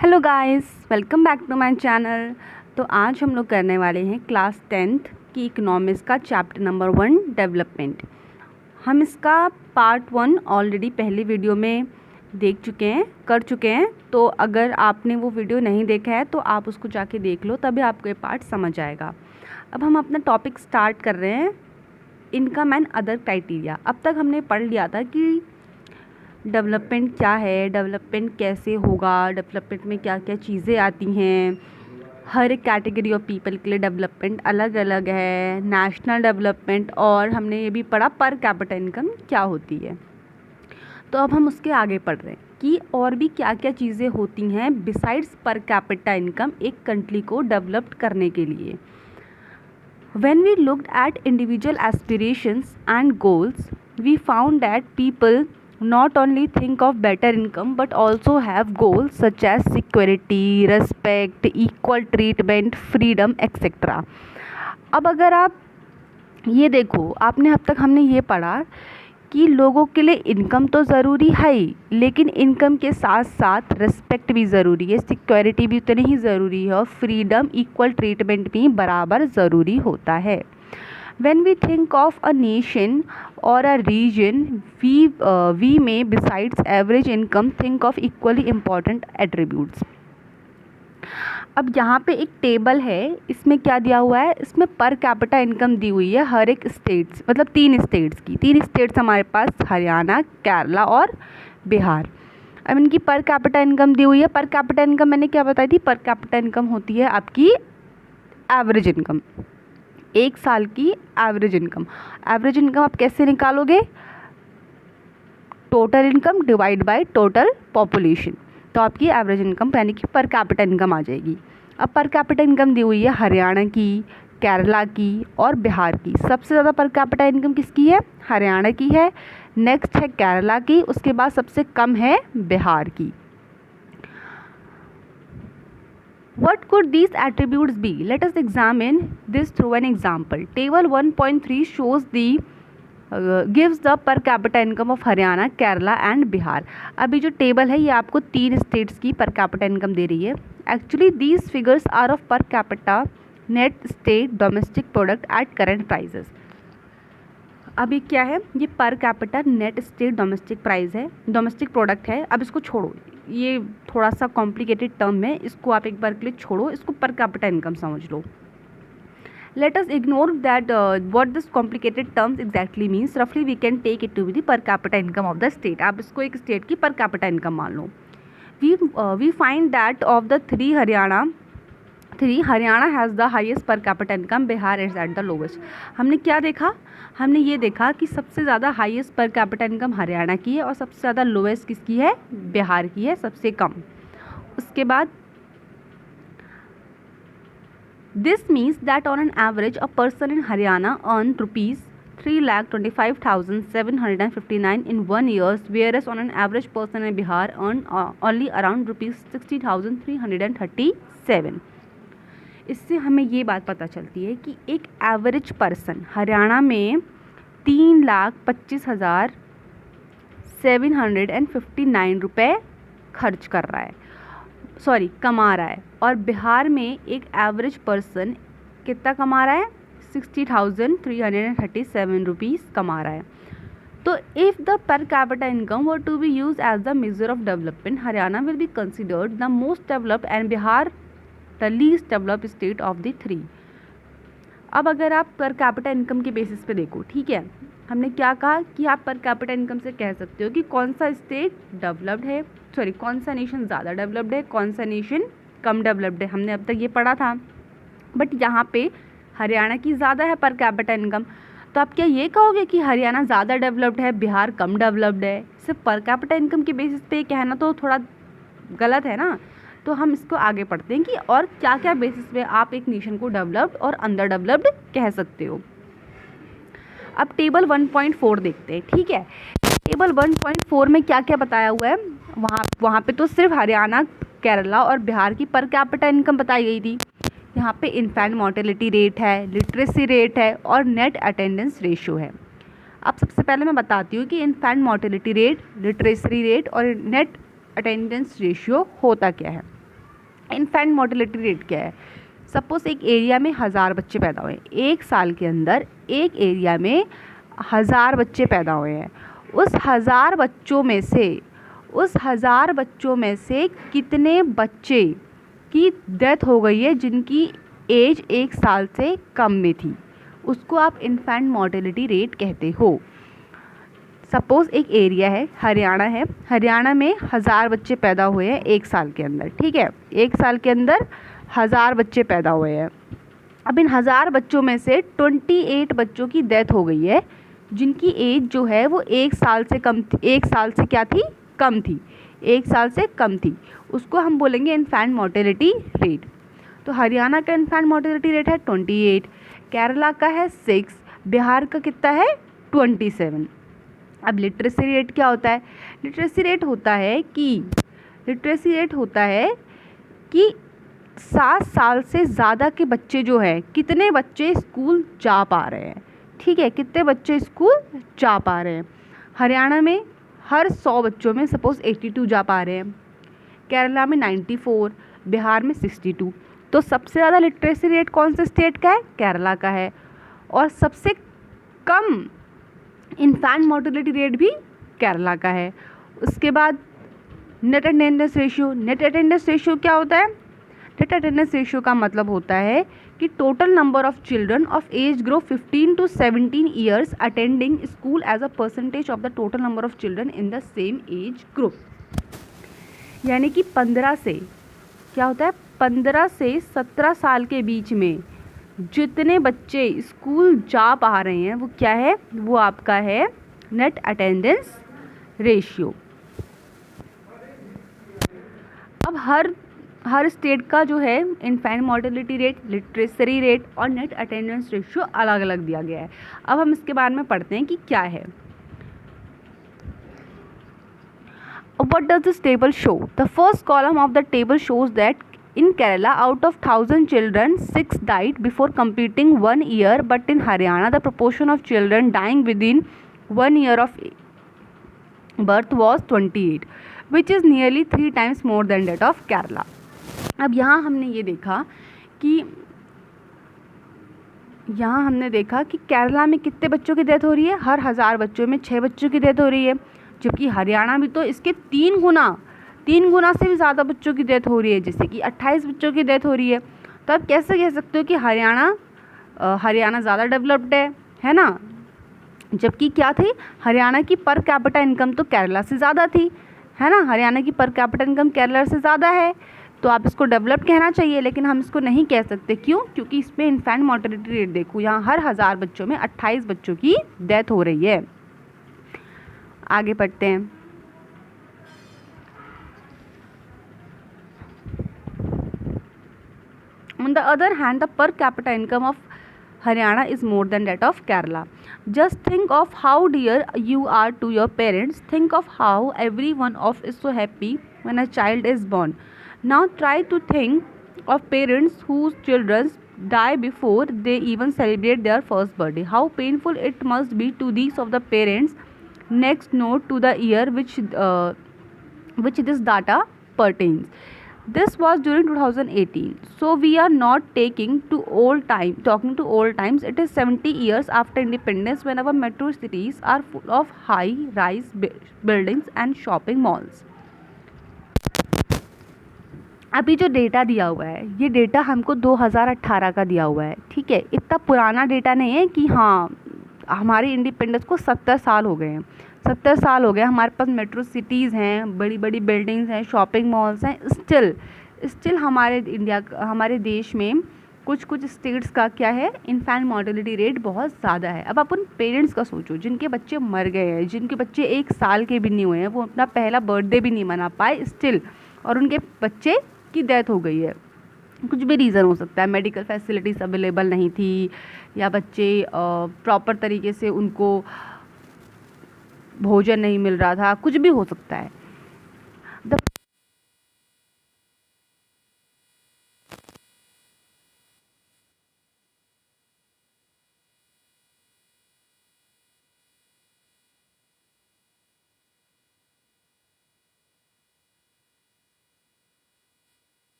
Hello guys, welcome back to my channel. तो आज हम लोग करने वाले हैं क्लास 10th की इकोनॉमिक्स का चैप्टर नंबर 1 डेवलपमेंट। हम इसका पार्ट 1 ऑलरेडी पहली वीडियो में कर चुके हैं। तो अगर आपने वो वीडियो नहीं देखा है तो आप उसको जाके देख लो, तभी आपको ये पार्ट समझ आएगा। अब हम अपना टॉपिक स्टार्ट कर रहे हैं, इनकम एंड अदर क्राइटेरिया। अब तक हमने पढ़ लिया था कि डेवलपमेंट क्या है, डेवलपमेंट कैसे होगा, डेवलपमेंट में क्या क्या चीज़ें आती हैं। हर एक कैटेगरी ऑफ पीपल के लिए डेवलपमेंट अलग अलग है, नेशनल डेवलपमेंट, और हमने ये भी पढ़ा पर कैपिटा इनकम क्या होती है। तो अब हम उसके आगे पढ़ रहे हैं कि और भी क्या क्या चीज़ें होती हैं बिसाइड्स पर कैपिटा इनकम एक कंट्री को डेवलप करने के लिए। When we looked at individual aspirations and goals, we found that people not only think of better income but also have goals such as security, respect, equal treatment, freedom, etc. अब अगर आप ये देखो, आपने अब तक हमने ये पढ़ा कि लोगों के लिए इनकम तो ज़रूरी है ही, लेकिन इनकम के साथ साथ रिस्पेक्ट भी ज़रूरी है, सिक्योरिटी भी उतनी ही ज़रूरी है, और फ्रीडम, इक्वल ट्रीटमेंट भी बराबर ज़रूरी होता है। When we think of a nation or a region, we may besides average income think of equally important attributes. अब यहाँ पे एक टेबल है, इसमें क्या दिया हुआ है, इसमें पर कैपिटा इनकम दी हुई है हर एक स्टेट्स, मतलब तीन स्टेट्स हमारे पास, हरियाणा, केरला और बिहार। अब इनकी पर कैपिटा इनकम दी हुई है। पर कैपिटा इनकम मैंने क्या बताई थी, पर कैपिटा इनकम होती है आपकी एवरेज इनकम, एक साल की एवरेज इनकम। एवरेज इनकम आप कैसे निकालोगे, total income divide by total population, तो आपकी एवरेज इनकम यानी कि पर कैपिटा इनकम आ जाएगी। अब पर कैपिटा इनकम दी हुई है हरियाणा की, केरला की और बिहार की। सबसे ज़्यादा पर कैपिटा इनकम किसकी है, हरियाणा की है, नेक्स्ट है केरला की, उसके बाद सबसे कम है बिहार की। What could these attributes be? Let us examine this through an example. Table 1.3 shows gives the per capita income of Haryana, Kerala and Bihar. अभी जो टेबल है ये आपको तीन स्टेट्स की पर कैपिटा इनकम दे रही है। Actually these figures are of per capita net state domestic product at current prices. अभी क्या है, ये per capita net state domestic price है, डोमेस्टिक प्रोडक्ट है। अब इसको छोड़ो, ये थोड़ा सा कॉम्प्लिकेटेड टर्म है, इसको आप एक बार के लिए छोड़ो, इसको पर कैपिटा इनकम समझ लो। Let us ignore that what this complicated terms exactly means. Roughly we can take it to be the per capita income of the state. आप इसको एक स्टेट की पर कैपिटा इनकम मान लो। We find that of the three Haryana has the highest पर capita income, Bihar is at the lowest. हमने क्या देखा, हमने ये देखा कि सबसे ज़्यादा हाईएस्ट पर कैपिटा इनकम हरियाणा की है और सबसे ज़्यादा लोवेस्ट किसकी है, बिहार की है, सबसे कम। उसके बाद this means that on an average a person in Haryana earned rupees 3,25,759 in 1 year, whereas on an average person in Bihar earned only around rupees 60,337. इससे हमें ये बात पता चलती है कि एक एवरेज पर्सन हरियाणा में 3,25,759 रुपये खर्च कर रहा है, कमा रहा है, और बिहार में एक एवरेज पर्सन कितना कमा रहा है, 60,337 रुपीज़ कमा रहा है। तो if the per capita income were to be use as the measure of development, Haryana will be considered the most developed and Bihar the least developed state of the three. अब अगर आप पर कैपिटा इनकम के basis पे देखो, ठीक है, हमने क्या कहा कि आप पर कैपिटा इनकम से कह सकते हो कि कौन सा स्टेट डेवलप्ड है, कौन सा नेशन ज़्यादा डेवलप्ड है, कौन सा नेशन कम डेवलप्ड है। हमने अब तक ये पढ़ा था, बट यहाँ पे हरियाणा की ज़्यादा है पर कैपिटा इनकम, तो आप क्या ये कहोगे कि हरियाणा ज़्यादा डेवलप्ड है, बिहार कम डेवलप्ड है? सिर्फ पर कैपिटा इनकम के बेसिस पे कहना तो थोड़ा गलत है ना। तो हम इसको आगे पढ़ते हैं कि और क्या क्या बेसिस पे आप एक नेशन को डेवलप्ड और अंडर डेवलप्ड कह सकते हो। अब टेबल 1.4 देखते हैं, ठीक है। टेबल 1.4 में क्या क्या बताया हुआ है, वहाँ पे तो सिर्फ हरियाणा, केरला और बिहार की पर कैपिटा इनकम बताई गई थी। यहाँ पे इन्फेंट मोर्टेलिटी रेट है, लिटरेसी रेट है और नेट अटेंडेंस रेशियो है। अब सबसे पहले मैं बताती हूँ कि infant mortality rate, literacy rate और नेट अटेंडेंस रेशियो होता क्या है। इन्फेंट मोर्टेलिटी रेट क्या है? सपोज एक एरिया में 1000 बच्चे पैदा हुए, एक साल के अंदर एक एरिया में 1000 बच्चे पैदा हुए हैं। उस 1000 बच्चों में से कितने बच्चे की डेथ हो गई है जिनकी एज 1 साल से कम में थी, उसको आप इन्फेंट मोर्टेलिटी रेट कहते हो। सपोज़ एक एरिया है, हरियाणा है, हरियाणा में 1000 बच्चे पैदा हुए हैं 1 साल के अंदर, ठीक है, 1 साल के अंदर 1000 बच्चे पैदा हुए हैं। अब इन 1000 बच्चों में से 28 बच्चों की डेथ हो गई है जिनकी एज जो है वो 1 साल से कम थी, 1 साल से क्या थी? कम थी, 1 साल से कम थी, उसको हम बोलेंगे इन्फेंट मोर्टेलिटी रेट। तो हरियाणा का इन्फेंट मोर्टेलिटी रेट है 28, केरला का है 6, बिहार का कितना है? 27। अब लिटरेसी रेट क्या होता है? लिटरेसी रेट होता है कि 7 साल से ज़्यादा के बच्चे जो हैं, कितने बच्चे स्कूल जा पा रहे हैं, ठीक है, कितने बच्चे स्कूल जा पा रहे हैं। हरियाणा में हर 100 बच्चों में सपोज़ 82 जा पा रहे हैं, केरला में 94, बिहार में 62। तो सबसे ज़्यादा लिटरेसी रेट कौन से स्टेट का है? केरला का है। और सबसे कम इन्फेंट मोर्टेलिटी रेट भी केरला का है। उसके बाद नेट अटेंडेंस रेशियो क्या होता है? नेट अटेंडेंस रेशियो का मतलब होता है कि total number of children of age group 15 to 17 years attending school as a percentage of the total number of children in the same age group. यानी कि 15 से क्या होता है? 15 से 17 साल के बीच में जितने बच्चे स्कूल जा पा रहे हैं वो क्या है? वो आपका है नेट अटेंडेंस रेशियो। अब हर स्टेट का जो है infant mortality rate, literacy rate और नेट अटेंडेंस रेशियो अलग अलग दिया गया है। अब हम इसके बारे में पढ़ते हैं कि क्या है। What does this table show? The first column of the table shows that in Kerala, out of 1000 children, 6 died before completing 1 year, but in Haryana, the proportion of children dying within 1 year of birth was 28, which is nearly 3 times more than that of Kerala. अब यहाँ हमने देखा कि केरला में कितने बच्चों की death हो रही है? हर 1000 बच्चों में 6 बच्चों की डेथ हो रही है, जबकि हरियाणा में तो इसके 3 गुना से भी ज़्यादा बच्चों की डेथ हो रही है, जैसे कि 28 बच्चों की डेथ हो रही है। तो आप कैसे कह सकते हो कि हरियाणा ज़्यादा डेवलप्ड है ना? जबकि क्या थी? हरियाणा की पर कैपिटा इनकम तो केरला से ज़्यादा थी, है ना? हरियाणा की पर कैपिटा इनकम केरला से ज़्यादा है, तो आप इसको डेवलप्ड कहना चाहिए, लेकिन हम इसको नहीं कह सकते। क्यों? क्योंकि इसमें इन्फेंट मोर्टेलिटी रेट देखो, यहाँ हर 1000 बच्चों में 28 बच्चों की डेथ हो रही है। आगे पढ़ते हैं। On the other hand, the per capita income of Haryana is more than that of Kerala. Just think of how dear you are to your parents. Think of how every one of is so happy when a child is born. Now try to think of parents whose children die before they even celebrate their first birthday. How painful it must be to these of the parents. Next note to the year which this data pertains. This was during 2018. So we are not talking to old times. It is 70 years after independence when our metro cities are full of high-rise buildings and shopping malls. अभी जो data दिया हुआ है, ये data हमको 2018 का दिया हुआ है, ठीक है, इतना पुराना डेटा नहीं है कि हाँ हमारी इंडिपेंडेंस को 70 साल हो गए हैं। 70 साल हो गए, हमारे पास मेट्रो सिटीज़ हैं, बड़ी बड़ी बिल्डिंग्स हैं, शॉपिंग मॉल्स हैं, स्टिल हमारे देश में कुछ स्टेट्स का क्या है, इन्फेंट मोर्टेलिटी रेट बहुत ज़्यादा है। अब अपन पेरेंट्स का सोचो, जिनके बच्चे मर गए हैं, जिनके बच्चे 1 साल के भी नहीं हुए हैं, वो अपना पहला बर्थडे भी नहीं मना पाए स्टिल, और उनके बच्चे की डेथ हो गई है। कुछ भी रीज़न हो सकता है, मेडिकल फैसिलिटीज़ अवेलेबल नहीं थी, या बच्चे प्रॉपर तरीके से उनको भोजन नहीं मिल रहा था, कुछ भी हो सकता है।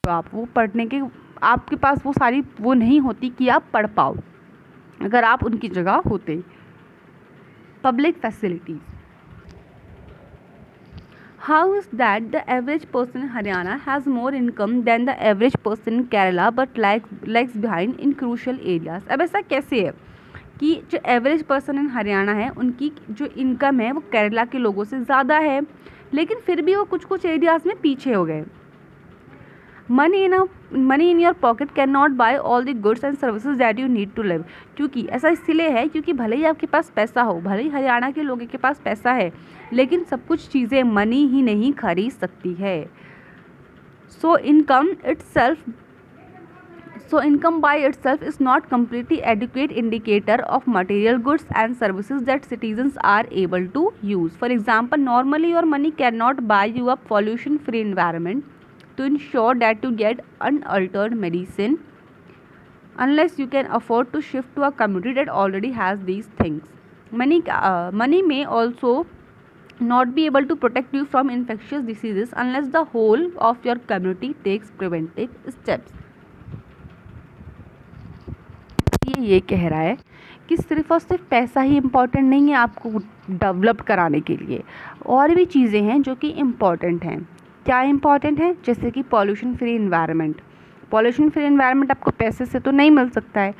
हो आप, वो पढ़ने के आपके पास वो सारी वो नहीं होती कि आप पढ़ पाओ अगर आप उनकी जगह होते। Public facilities, how is that the average person in Haryana has more income than the average person in Kerala but lags behind in crucial areas. अब ऐसा कैसे है कि जो एवरेज पर्सन इन हरियाणा है उनकी जो इनकम है वो केरला के लोगों से ज़्यादा है, लेकिन फिर भी वो कुछ कुछ एरियाज़ में पीछे हो गए। Money in your pocket can not buy all the goods and services that you need to live. क्योंकि ऐसा इसलिए है क्योंकि भले ही आपके पास पैसा हो, भले ही हरियाणा के लोगों के पास पैसा है, लेकिन सब कुछ चीज़ें मनी ही नहीं खरीद सकती है। सो income by itself is not completely adequate indicator of material goods and services that citizens are able to use. For example, normally your money cannot buy you a pollution free environment to ensure that you get unaltered medicine unless you can afford to shift to a community that already has these things. Money may also not be able to protect you from infectious diseases unless the whole of your community takes preventive steps. ये कह रहा है कि सिर्फ और सिर्फ पैसा ही important नहीं है आपको डेवलप कराने के लिए, और भी चीज़ें हैं जो कि इम्पॉर्टेंट हैं। क्या इम्पॉर्टेंट है? जैसे कि pollution free environment. Pollution free environment आपको पैसे से तो नहीं मिल सकता है।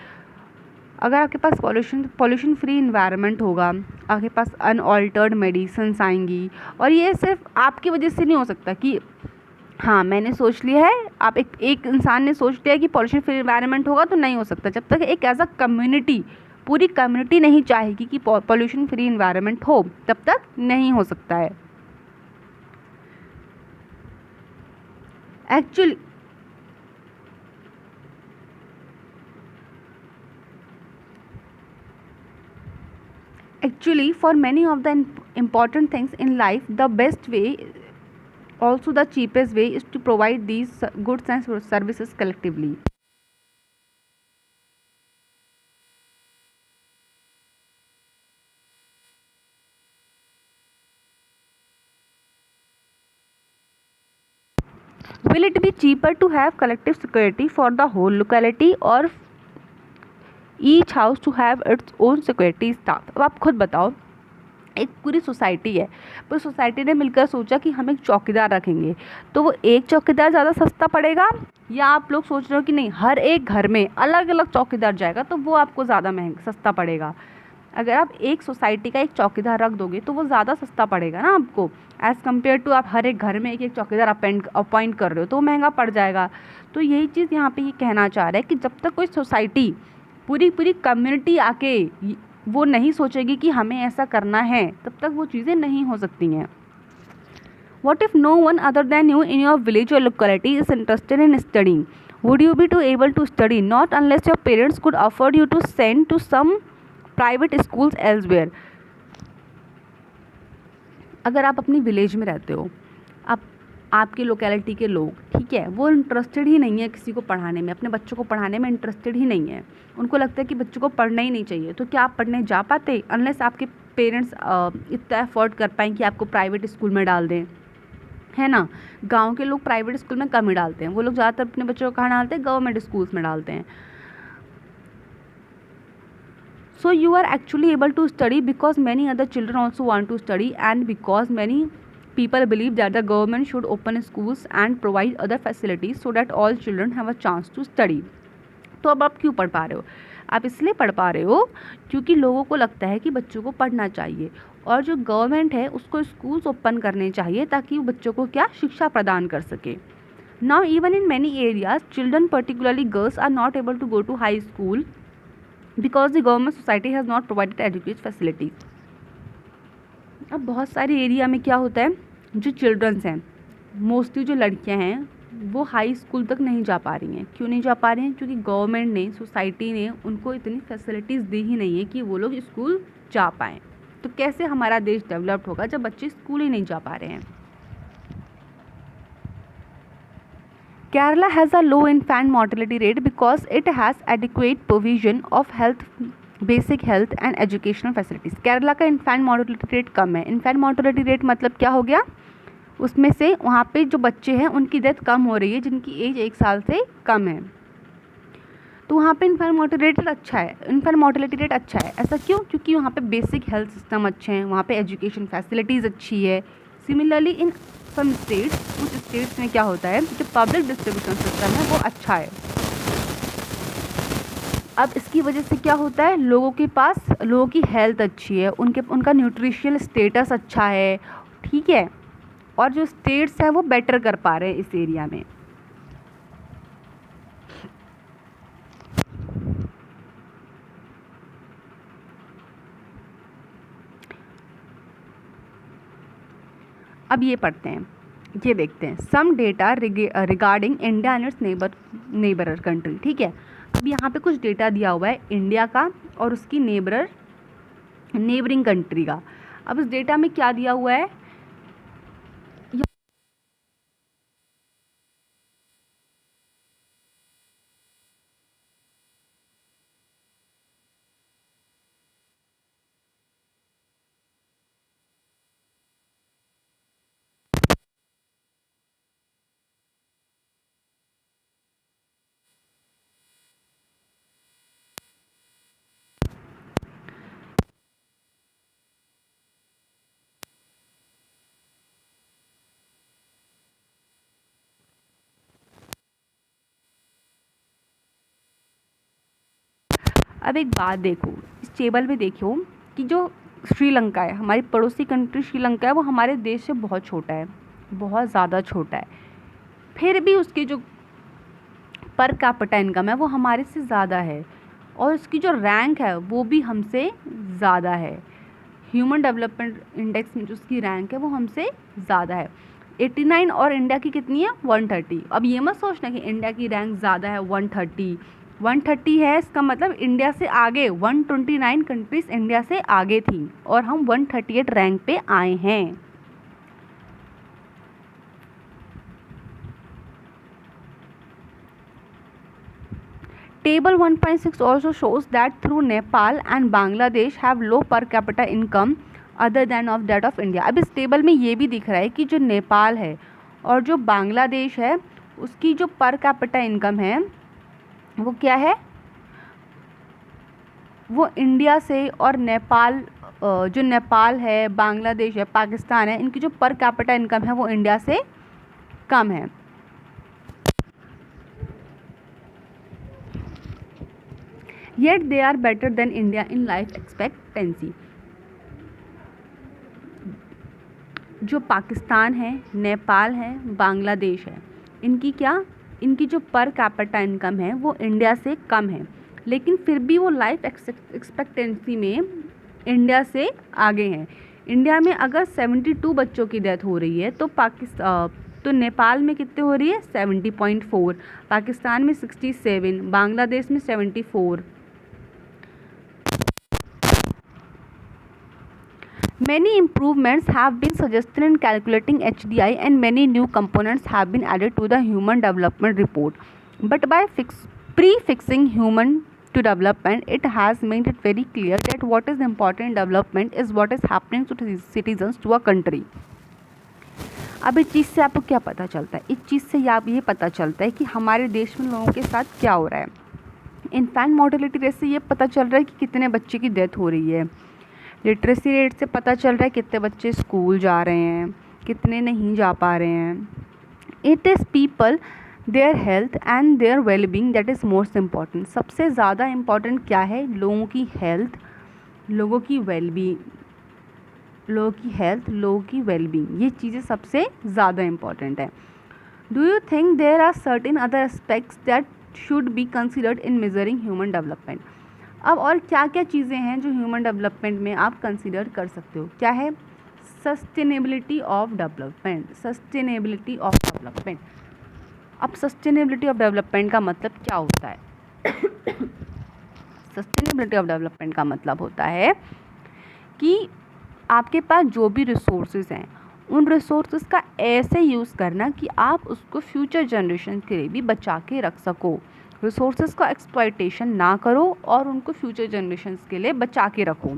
अगर आपके पास पॉल्यूशन फ्री इन्वायरमेंट होगा, आपके पास अनऑल्टर्ड मेडिसिन्स आएंगी, और ये सिर्फ आपकी वजह से नहीं हो सकता कि हाँ मैंने सोच लिया है, आप एक इंसान ने सोच लिया कि पॉल्यूशन फ्री इन्वायरमेंट होगा तो नहीं हो सकता। जब तक एक एज अ कम्युनिटी, पूरी कम्युनिटी नहीं चाहेगी कि पॉल्यूशन फ्री इन्वायरमेंट हो, तब तक नहीं हो सकता है। Actually, for many of the important things in life, the best way, also the cheapest way, is to provide these goods and services collectively. Will it be cheaper to have collective security for the whole locality or each house to have its own security staff? अब आप खुद बताओ, एक पूरी society है, पूरी society ने मिलकर सोचा कि हम एक चौकीदार रखेंगे, तो वो एक चौकीदार ज़्यादा सस्ता पड़ेगा, या आप लोग सोच रहे हो कि नहीं हर एक घर में अलग अलग चौकीदार जाएगा तो वो आपको ज़्यादा सस्ता पड़ेगा? अगर आप एक सोसाइटी का एक चौकीदार रख दोगे तो वो ज़्यादा सस्ता पड़ेगा ना आपको, एज़ कम्पेयर टू आप हर एक घर में एक एक चौकीदार अपॉइंट कर रहे हो तो महंगा पड़ जाएगा। तो यही चीज़ यहाँ पे ये कहना चाह रहा है कि जब तक कोई सोसाइटी, पूरी कम्युनिटी आके वो नहीं सोचेगी कि हमें ऐसा करना है, तब तक वो चीज़ें नहीं हो सकती हैं। What if no one other than you in your village or locality is interested in studying? Would you be able to study? Not unless your parents could afford you to send to some private schools elsewhere. अगर आप अपनी village में रहते हो, आपके locality के लोग, ठीक है, वो इंटरेस्टेड ही नहीं है किसी को पढ़ाने में, अपने बच्चों को पढ़ाने में इंटरेस्टेड ही नहीं है, उनको लगता है कि बच्चों को पढ़ना ही नहीं चाहिए, तो क्या आप पढ़ने जा पाते? अनलेस आपके पेरेंट्स इतना अफोर्ड कर पाएँ कि आपको प्राइवेट स्कूल में डाल दें, है ना। गांव के लोग प्राइवेट स्कूल में कम ही डालते हैं, वो लोग ज़्यादातर अपने बच्चों को कहाँ डालते हैं? गवर्नमेंट स्कूल्स में डालते हैं। So you are actually able to study because many other children also want to study, and because many people believe that the government should open schools and provide other facilities so that all children have a chance to study. तो अब आप क्यों पढ़ पा रहे हो? आप इसलिए पढ़ पा रहे हो क्योंकि लोगों को लगता है कि बच्चों को पढ़ना चाहिए, और जो गवर्नमेंट है उसको स्कूल्स ओपन करने चाहिए ताकि वो बच्चों को क्या शिक्षा प्रदान कर सके। Now even in many areas, children, particularly girls, are not able to go to high school because the government society has not provided adequate facilities. अब बहुत सारे एरिया में क्या होता है, जो चिल्ड्रंस हैं, मोस्टली जो लड़कियां हैं, वो हाई स्कूल तक नहीं जा पा रही हैं। क्यों नहीं जा पा रही हैं? क्योंकि गवर्नमेंट ने, सोसाइटी ने उनको इतनी फैसिलिटीज़ दी ही नहीं है कि वो लोग स्कूल जा पाएँ। तो कैसे हमारा देश डेवलप्ड होगा जब बच्चे स्कूल ही नहीं जा पा रहे हैं? Kerala has a low infant mortality rate because it has adequate provision of basic health and educational facilities. Kerala का infant mortality rate कम है। infant mortality rate मतलब क्या हो गया? उसमें से वहाँ पे जो बच्चे हैं उनकी डेथ कम हो रही है जिनकी एज 1 साल से कम है। तो वहाँ पे इन्फेंट मोर्टेलिटी रेट अच्छा है। ऐसा क्यों? क्योंकि वहाँ पे बेसिक हेल्थ सिस्टम अच्छे हैं, वहाँ पे एजुकेशन फैसिलिटीज़ अच्छी है। सिमिलरली इन सम स्टेट्स, कुछ स्टेट्स में क्या होता है, जो पब्लिक डिस्ट्रीब्यूशन सिस्टम है वो अच्छा है। अब इसकी वजह से क्या होता है, लोगों की हेल्थ अच्छी है, उनका न्यूट्रिशनल स्टेटस अच्छा है, ठीक है, और जो स्टेट्स हैं वो बेटर कर पा रहे हैं इस एरिया में। अब ये पढ़ते हैं, ये देखते हैं some data regarding India and its neighbour country. ठीक है, अब यहाँ पे कुछ डेटा दिया हुआ है इंडिया का और उसकी नेबरिंग कंट्री का। अब इस डेटा में क्या दिया हुआ है, अब एक बात देखो, इस टेबल में देखो कि जो श्रीलंका है, हमारी पड़ोसी कंट्री श्रीलंका है, वो हमारे देश से बहुत छोटा है, बहुत ज़्यादा छोटा है। फिर भी उसकी जो पर कैपिटा इनकम है वो हमारे से ज़्यादा है और उसकी जो रैंक है वो भी हमसे ज़्यादा है। ह्यूमन डेवलपमेंट इंडेक्स में जो उसकी रैंक है वो हमसे ज़्यादा है 89 और इंडिया की कितनी है 130। अब ये मत सोचना कि इंडिया की रैंक ज़्यादा है 130 है, इसका मतलब इंडिया से आगे 129 कंट्रीज़ इंडिया से आगे थी और हम 138 रैंक पे आए हैं। Table 1.6 also shows that through Nepal and Bangladesh have low per capita income other than of that of India। अब इस टेबल में ये भी दिख रहा है कि जो नेपाल है और जो बांग्लादेश है उसकी जो पर कैपिटा इनकम है वो क्या है, वो इंडिया से और जो नेपाल है, बांग्लादेश है, पाकिस्तान है, इनकी जो पर कैपिटा इनकम है वो इंडिया से कम है। Yet they are better than India in life expectancy। जो पाकिस्तान है, नेपाल है, बांग्लादेश है, इनकी जो पर कैपिटा इनकम है वो इंडिया से कम है, लेकिन फिर भी वो लाइफ एक्सपेक्टेंसी में इंडिया से आगे हैं। इंडिया में अगर 72 बच्चों की डेथ हो रही है तो नेपाल में कितने हो रही है 70.4, पाकिस्तान में 67, बांग्लादेश में 74। Many improvements have been suggested in calculating HDI and many new components have been added to the Human Development Report. But by prefixing human to development, it has made it very clear that what is important in development is what is happening to citizens to a country. अब इस चीज़ से आपको क्या पता चलता है? इस चीज़ से आप ये पता चलता है कि हमारे देश में लोगों के साथ क्या हो रहा है। इन्फेंट मोर्टेलिटी रेट से ये पता चल रहा है कि कितने बच्चे की डेथ हो रही है। लिटरेसी रेट से पता चल रहा है कितने बच्चे स्कूल जा रहे हैं, कितने नहीं जा पा रहे हैं। It is people, their health and their wellbeing that is most important. सबसे ज़्यादा इम्पॉर्टेंट क्या है? लोगों की हेल्थ, लोगों की वेलबींग, ये चीज़ें सबसे ज़्यादा इम्पॉर्टेंट है। Do you think there are certain other aspects that should be considered in measuring human development? अब और क्या क्या चीज़ें हैं जो ह्यूमन डेवलपमेंट में आप कंसीडर कर सकते हो? क्या है? Sustainability of development. अब सस्टेनेबिलिटी ऑफ डेवलपमेंट का मतलब क्या होता है? सस्टेनेबिलिटी ऑफ डेवलपमेंट का मतलब होता है कि आपके पास जो भी रिसोर्सेज हैं उन रिसोर्सेज का ऐसे यूज़ करना कि आप उसको फ्यूचर जनरेशन के लिए भी बचा के रख सको। रिसोर्सेज का एक्सप्लॉयटेशन ना करो और उनको फ्यूचर जनरेशन्स के लिए बचा के रखो।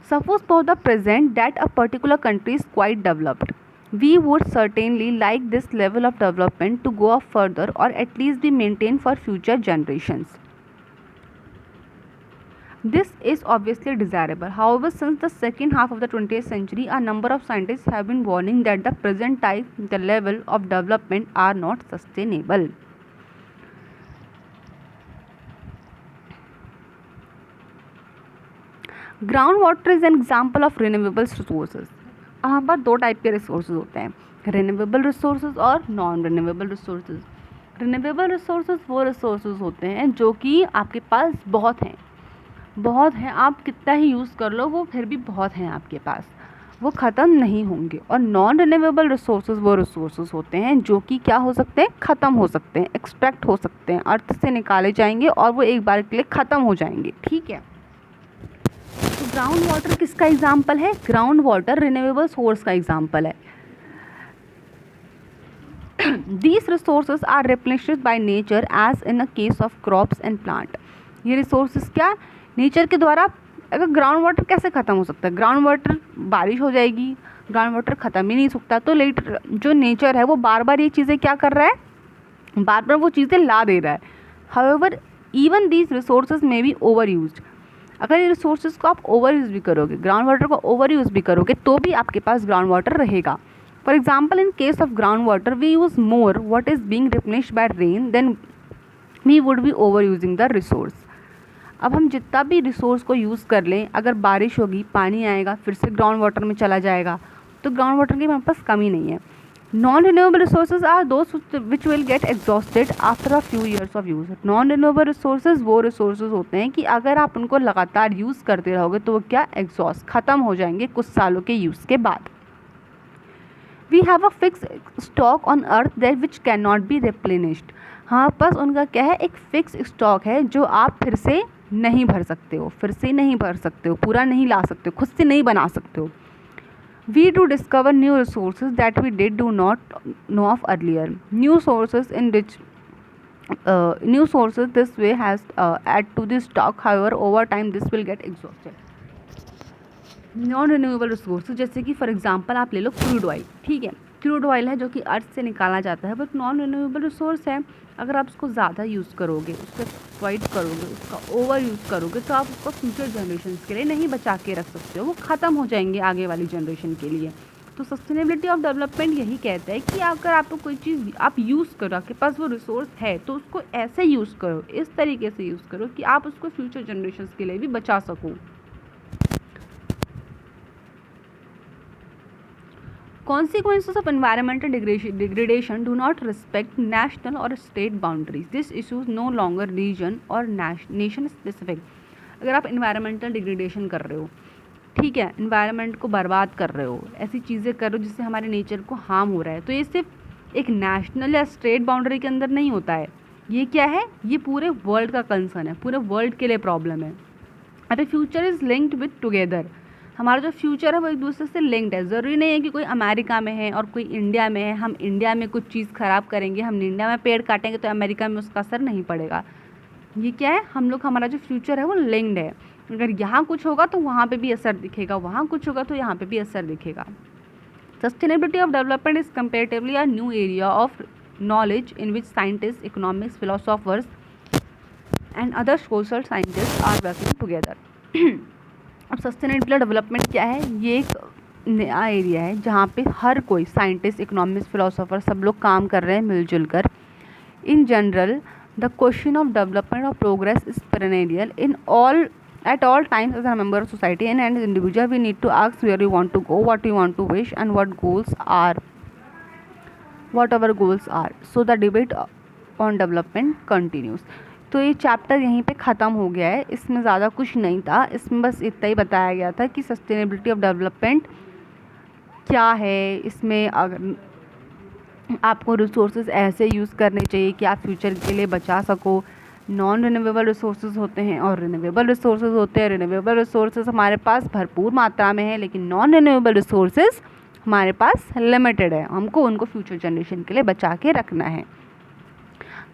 Suppose for the present that a particular country is quite developed, We would certainly like this level of development to go up further or at least be maintained for future generations. This is obviously desirable. However, since the second half of the 20th century, a number of scientists have been warning that the present time, the level of development are not sustainable. Ground water is an example of renewable resources. यहाँ पर दो type के resources होते हैं, renewable resources और non renewable resources. Renewable resources वो resources होते हैं जो कि आपके पास बहुत हैं, आप कितना ही यूज़ कर लो वो फिर भी बहुत हैं आपके पास, वो ख़त्म नहीं होंगे. और नॉन रिन्यूएबल रिसोर्सेज वो रिसोर्सेज होते हैं जो कि क्या हो सकते हैं, ख़त्म हो सकते हैं, एक्सट्रैक्ट हो सकते हैं, अर्थ से निकाले जाएंगे और वो एक बार के लिए ख़त्म हो जाएंगे. ठीक है, तो ग्राउंड वाटर किसका एग्जाम्पल है? ग्राउंड वाटर रिन्यूएबल सोर्स का एग्जाम्पल है. These resources are replenished by nature as in a case of crops and plant. ये रिसोर्सेज क्या नेचर के द्वारा. अगर ग्राउंड वाटर कैसे ख़त्म हो सकता है? ग्राउंड वाटर बारिश हो जाएगी, ग्राउंड वाटर ख़त्म ही नहीं सकता. तो लेटर जो नेचर है वो बार बार ये चीज़ें क्या कर रहा है, बार बार वो चीज़ें ला दे रहा है. However even these resources may be over used. अगर ये रिसोर्सेज को आप ओवर यूज़ भी करोगे, ग्राउंड वाटर को ओवर यूज़ भी करोगे, तो भी आपके पास ग्राउंड वाटर रहेगा. For example, in case of ground water we use more what is being replenished by rain than we would be over using the resource. अब हम जितना भी रिसोर्स को यूज़ कर लें, अगर बारिश होगी, पानी आएगा, फिर से ग्राउंड वाटर में चला जाएगा, तो ग्राउंड वाटर की हमारे पास कमी नहीं है. Non renewable resources are those which will get exhausted after a few years of use. Non renewable resources वो रिसोर्सेज होते हैं कि अगर आप उनको लगातार यूज़ करते रहोगे तो वो क्या एग्जॉस्ट ख़त्म हो जाएंगे कुछ सालों के यूज़ के बाद. We have a fix stock on earth that which can not be replenished. हाँ, बस उनका क्या है, एक फिक्स स्टॉक है जो आप फिर से नहीं भर सकते हो, पूरा नहीं ला सकते हो, खुद से नहीं बना सकते हो. We do discover new resources that we did do not know of earlier. New sources this way has add to the stock. However, over time this will get exhausted. Non renewable resources जैसे कि for example आप ले लो crude oil. ठीक है, crude oil है जो कि अर्थ से निकाला जाता है, बट नॉन रिन्यूएबल रिसोर्स है. अगर आप उसको ज़्यादा यूज़ करोगे, उसका एक्सप्लॉइट करोगे, उसका ओवर यूज़ करोगे, तो आप उसको फ्यूचर जनरेशन के लिए नहीं बचा के रख सकते हो, वो ख़त्म हो जाएंगे आगे वाली जनरेशन के लिए. तो सस्टेनेबिलिटी ऑफ डेवलपमेंट यही कहता है कि अगर आपको कोई चीज़ आप यूज़ करो, आपके पास वो रिसोर्स है, तो उसको ऐसे यूज़ करो, इस तरीके से यूज़ करो कि आप उसको फ्यूचर जनरेशन के लिए भी बचा सको. Consequences of environmental degradation do not respect national or state boundaries. This issue is no longer region or nation specific. अगर आप environmental degradation कर रहे हो, ठीक है, environment को बर्बाद कर रहे हो, ऐसी चीज़ें कर रहे हो जिससे हमारे नेचर को हार्म हो रहा है, तो ये सिर्फ एक नेशनल या स्टेट बाउंड्री के अंदर नहीं होता है. ये क्या है, ये पूरे वर्ल्ड का कंसर्न है, पूरे वर्ल्ड के लिए प्रॉब्लम है. अरे future is linked with together. हमारा जो फ्यूचर है वो एक दूसरे से लिंक्ड है. ज़रूरी नहीं है कि कोई अमेरिका में है और कोई इंडिया में है, हम इंडिया में कुछ चीज़ ख़राब करेंगे, हम इंडिया में पेड़ काटेंगे तो अमेरिका में उसका असर नहीं पड़ेगा. ये क्या है, हमारा जो फ्यूचर है वो लिंक्ड है. अगर यहाँ कुछ होगा तो वहाँ पे भी असर दिखेगा, वहाँ कुछ होगा तो यहाँ पे भी असर दिखेगा. Sustainability of development is comparatively a new area of knowledge in which scientist, economics, philosophers and other social scientist are working together. अब सस्टेनेबल डेवलपमेंट क्या है, ये एक नया एरिया है जहाँ पे हर कोई साइंटिस्ट, इकोनॉमिस्ट, फिलोसोफर सब लोग काम कर रहे हैं मिलजुल कर. In general the question of development और progress is perennial in all at all times. As a member of society and as an individual, we need to ask where we want to go, what we want to wish, and what our goals are. So the debate on development continues. तो ये chapter यहीं पे ख़त्म हो गया है. इसमें ज़्यादा कुछ नहीं था, इसमें बस इतना ही बताया गया था कि सस्टेनेबिलिटी ऑफ डेवलपमेंट क्या है. इसमें अगर आपको रिसोर्सेज ऐसे यूज़ करने चाहिए कि आप फ्यूचर के लिए बचा सको. नॉन रिन्यूएबल रिसोर्सेज होते हैं और रिन्यूएबल रिसोर्सेज होते हैं. रिन्यूएबल रिसोर्सेज हमारे पास भरपूर मात्रा में है, लेकिन नॉन रिन्यूएबल रिसोर्सेज हमारे पास लिमिटेड है, हमको उनको फ्यूचर जनरेशन के लिए बचा के रखना है.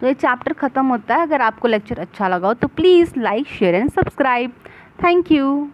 तो ये चैप्टर ख़त्म होता है. अगर आपको लेक्चर अच्छा लगा हो तो please like, share and subscribe. Thank you.